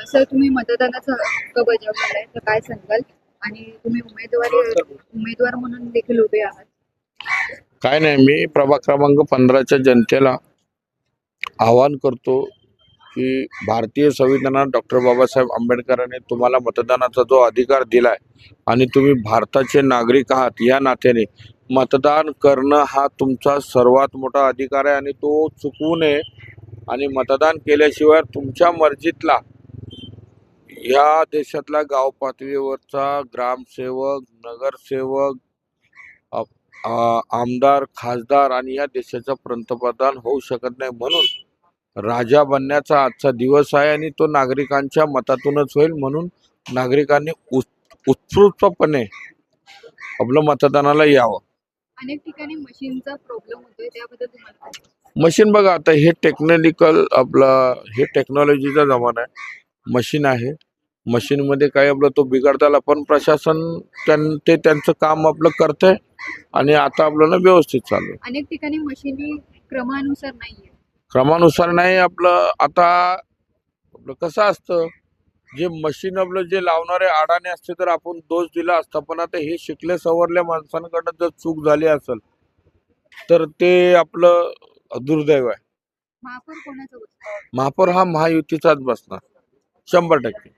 Sir, तुम्ही मतदानाचा हक्क बजावलेला आहे, तर काय सांगाल? आणि तुम्ही उमेदवार म्हणून देखील उभे आहात. काय नाही, मी प्रभाग क्रमांक 15च्या जनतेला आवाहन करतो की भारतीय संविधानात डॉक्टर बाबासाहेब आंबेडकरांनी तुम्हाला मतदानाचा जो अधिकार दिलाय आणि तुम्ही भारताचे नागरिक आहात, या नात्याने मतदान करणं हा तुमचा सर्वात मोठा अधिकार आहे आणि तो चुकवू नये. आणि मतदान केल्याशिवाय तुमच्या मर्जीतला या देशातला गाव पातळीवरचा ग्रामसेवक, नगरसेवक, आमदार, खासदार आणि या देशाचा पंतप्रधान होऊ शकत नाही. म्हणून राजा बनण्याचा आजचा दिवस आहे आणि तो नागरिकांच्या मतातूनच होईल. म्हणून नागरिकांनी उत्स्फूर्तपणे आपलं मतदानाला यावं. अनेक ठिकाणी मशीनचा प्रॉब्लेम होतोय, त्याबद्दल तुम्हाला काय वाटतं? मशीन बघा, आता हे हे टेक्नॉलॉजीचा जमाना आहे. मशीन आहे, मशीनमध्ये काय आपलं तो बिघडताला, पण प्रशासन ते त्यांचं काम आपलं करतंय आणि आता आपल्याला व्यवस्थित चालू आहे. अनेक ठिकाणी मशीनी क्रमानुसार नाहीये. क्रमानुसार नाही. आता आपलं कसं असतं, जे मशीन आपलं जे लावणारे अडाणी असते तर आपण दोष दिला असता, पण आता हे शिकले सवरल्या माणसांकडे जर चूक झाली असेल तर ते आपलं दुर्दैव आहे. महापौर कोणाचं होतं? महापौर हा महायुतीचाच बसणार 100%.